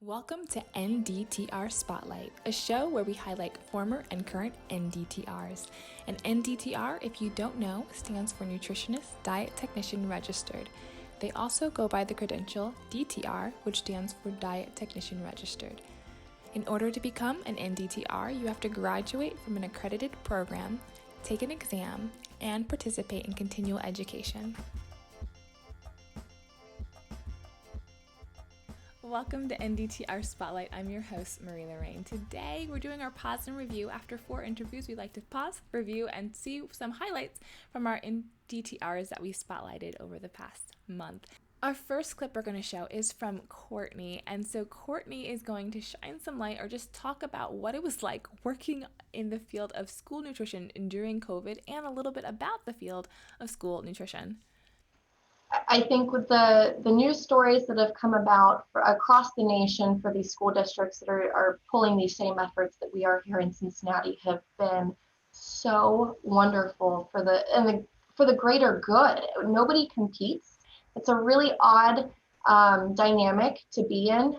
Welcome to NDTR Spotlight, a show where we highlight former and current NDTRs. An NDTR, if you don't know, stands for Nutritionist Diet Technician Registered. They also go by the credential DTR, which stands for Diet Technician Registered. In order to become an NDTR, you have to graduate from an accredited program, take an exam, and participate in continual education. Welcome to NDTR Spotlight. I'm your host, Marie Lorraine. Today, we're doing our pause and review. After 4 interviews, we like to pause, review, and see some highlights from our NDTRs that we spotlighted over the past month. Our first clip we're going to show is from Courtney. And so Courtney is going to shine some light or just talk about what it was like working in the field of school nutrition during COVID and a little bit about the field of school nutrition. I think with the news stories that have come about across the nation for these school districts that are pulling these same efforts that we are here in Cincinnati have been so wonderful for the greater good. Nobody competes. It's a really odd dynamic to be in.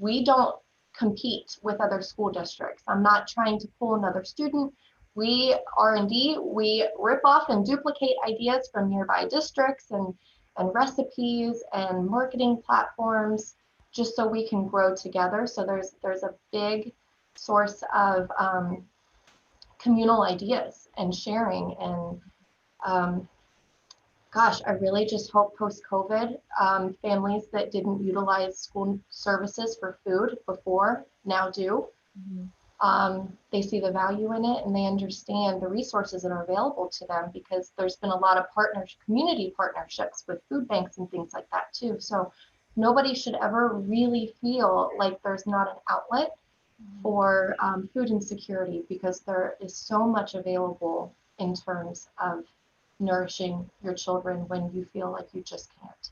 We don't compete with other school districts. I'm not trying to pull another student. We R&D, we rip off and duplicate ideas from nearby districts and recipes and marketing platforms just so we can grow together. So there's a big source of communal ideas and sharing. And gosh, I really just hope post-COVID, families that didn't utilize school services for food before now do. Mm-hmm. They see the value in it and they understand the resources that are available to them, because there's been a lot of community partnerships with food banks and things like that too. So nobody should ever really feel like there's not an outlet for food insecurity, because there is so much available in terms of nourishing your children when you feel like you just can't.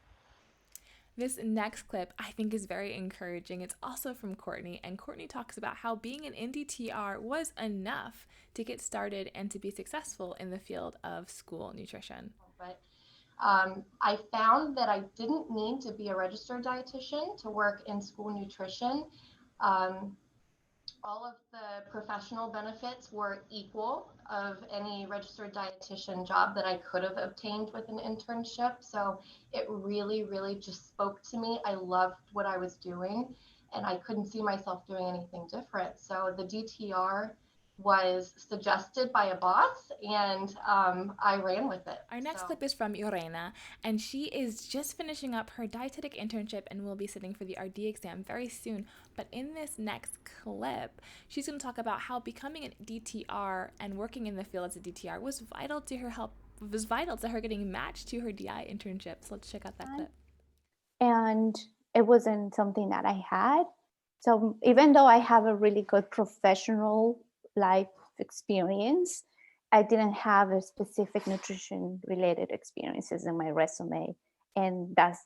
This next clip I think is very encouraging. It's also from Courtney, and Courtney talks about how being an NDTR was enough to get started and to be successful in the field of school nutrition. But I found that I didn't need to be a registered dietitian to work in school nutrition. All of the professional benefits were equal of any registered dietitian job that I could have obtained with an internship. So it really, really just spoke to me. I loved what I was doing and I couldn't see myself doing anything different. So the DTR was suggested by a boss and I ran with it. Our next clip is from Lorena, and she is just finishing up her dietetic internship and will be sitting for the RD exam very soon. But in this next clip, she's going to talk about how becoming a DTR and working in the field as a DTR was vital to her getting matched to her DI internship. So let's check out that clip. And it wasn't something that I had. So even though I have a really good professional life experience, I didn't have a specific nutrition related experiences in my resume, and that's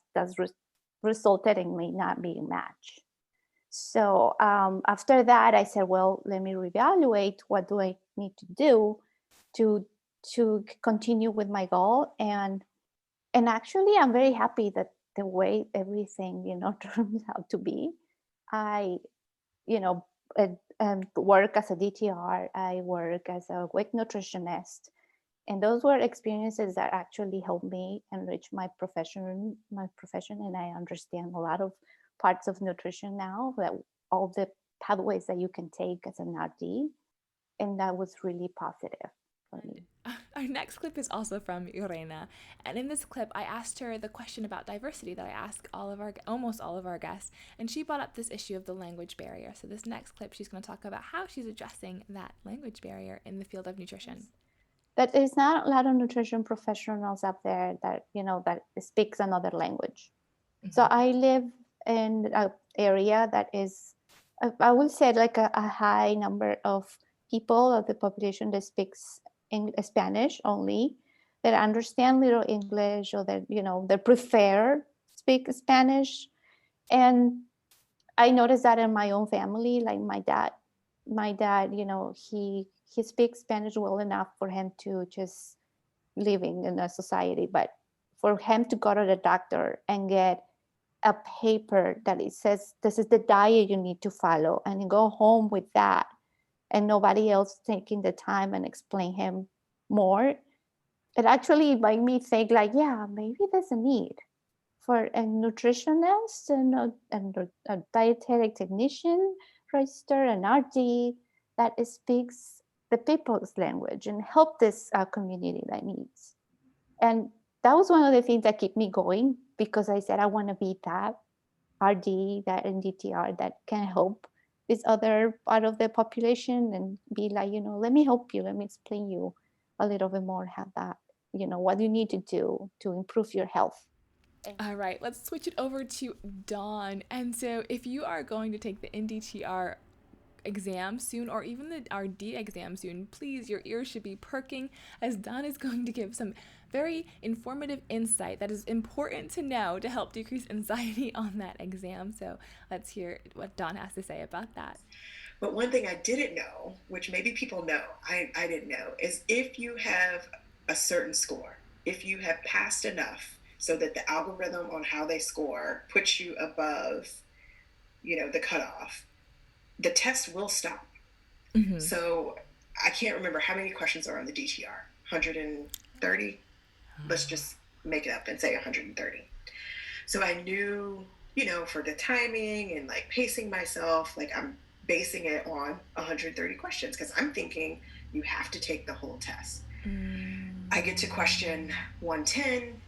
resulted in me not being matched. So after that, I said, well, let me reevaluate what do I need to do to continue with my goal. And actually, I'm very happy that the way everything turns out to be. I work as a DTR, I work as a WIC nutritionist, and those were experiences that actually helped me enrich my profession, and I understand a lot of parts of nutrition now, that all the pathways that you can take as an RD, and that was really positive for me. Our next clip is also from Lorena, and in this clip I asked her the question about diversity that I ask almost all of our guests, and she brought up this issue of the language barrier. So this next clip, she's going to talk about how she's addressing that language barrier in the field of nutrition. That there's not a lot of nutrition professionals up there that that speaks another language. Mm-hmm. So I live in an area that is, I would say, like a high number of people of the population that speaks Spanish only, that understand little English, or that they prefer speak Spanish. And I noticed that in my own family, like my dad, he speaks Spanish well enough for him to just living in a society, but for him to go to the doctor and get a paper that it says this is the diet you need to follow, and go home with that, and nobody else taking the time and explain him more, it actually made me think like, yeah, maybe there's a need for a nutritionist and a dietetic technician register, an RD that speaks the people's language and help this community that needs. And that was one of the things that kept me going, because I said I want to be that RD, that NDTR that can help this other part of the population and be like, let me help you, let me explain you a little bit more how that, what you need to do to improve your health. All right, let's switch it over to Dawn. And so if you are going to take the NDTR exam soon, or even the RD exam soon, please, your ears should be perking, as Dawn is going to give some very informative insight that is important to know to help decrease anxiety on that exam. So let's hear what Dawn has to say about that. But one thing I didn't know, which maybe people know, I didn't know, is if you have a certain score, if you have passed enough so that the algorithm on how they score puts you above, the cutoff, the test will stop. Mm-hmm. So I can't remember how many questions are on the DTR. 130? Let's just make it up and say 130. So I knew, for the timing and like pacing myself, like I'm basing it on 130 questions, because I'm thinking you have to take the whole test. I get to question 110.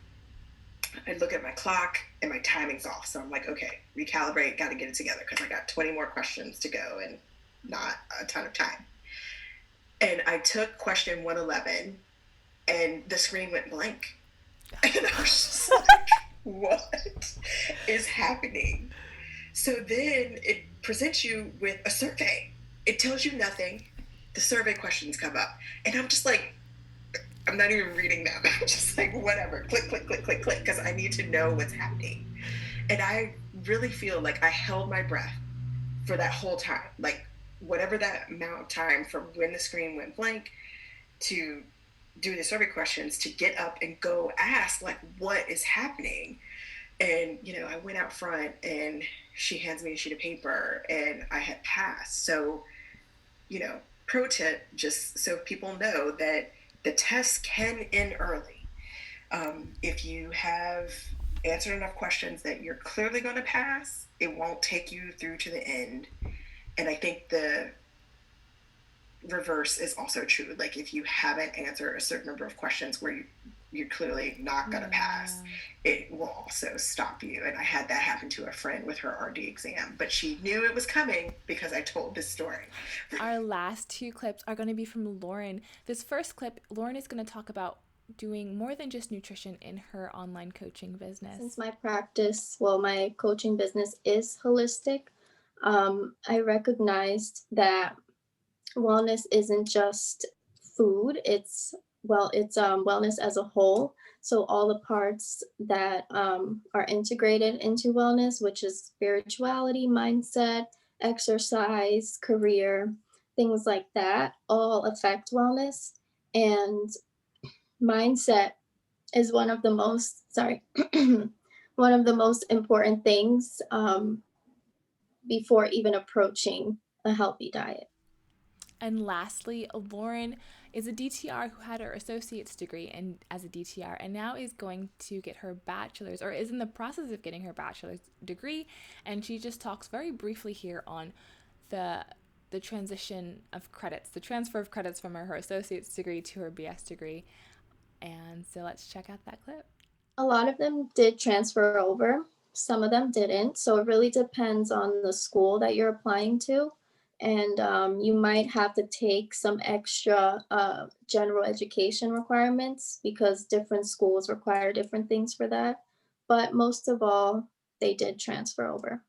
I look at my clock and my timing's off. So I'm like, okay, recalibrate, got to get it together, because I got 20 more questions to go and not a ton of time. And I took question 111 and the screen went blank. And I was just like, what is happening? So then it presents you with a survey. It tells you nothing. The survey questions come up. And I'm just like, I'm not even reading them. I'm just like, whatever, click, click, click, click, click, because I need to know what's happening. And I really feel like I held my breath for that whole time. Like, whatever that amount of time from when the screen went blank to do the survey questions, to get up and go ask, like, what is happening? And, I went out front and she hands me a sheet of paper and I had passed. So, pro tip, just so people know that the test can end early. If you have answered enough questions that you're clearly going to pass, it won't take you through to the end. And I think the reverse is also true. Like, if you haven't answered a certain number of questions where you're clearly not going to pass, it will also stop you. And I had that happen to a friend with her RD exam, but she knew it was coming because I told this story. Our last two clips are going to be from Lauren. This first clip, Lauren is going to talk about doing more than just nutrition in her online coaching business. Since my coaching business is holistic, I recognized that wellness isn't just food, it's wellness as a whole. So all the parts that are integrated into wellness, which is spirituality, mindset, exercise, career, things like that, all affect wellness. And mindset is one of the most important things before even approaching a healthy diet. And lastly, Lauren is a DTR who had her associate's degree as a DTR and now is going to get her bachelor's, or is in the process of getting her bachelor's degree. And she just talks very briefly here on the transition of credits, the transfer of credits from her associate's degree to her BS degree. And so let's check out that clip. A lot of them did transfer over. Some of them didn't. So it really depends on the school that you're applying to. And you might have to take some extra general education requirements, because different schools require different things for that. But most of all, they did transfer over.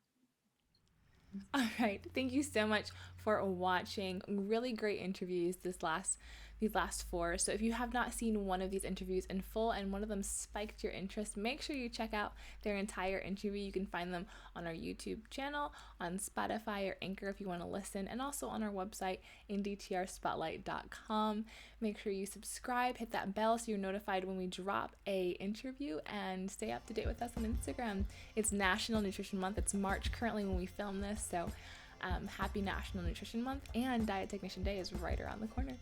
All right. Thank you so much for watching. Really great interviews this last these last 4. So if you have not seen one of these interviews in full and one of them spiked your interest, make sure you check out their entire interview. You can find them on our YouTube channel, on Spotify or Anchor if you want to listen, and also on our website, ndtrspotlight.com. Make sure you subscribe, hit that bell so you're notified when we drop a interview, and stay up to date with us on Instagram. It's National Nutrition Month. It's March currently when we film this, so happy National Nutrition Month, and Diet Technician Day is right around the corner.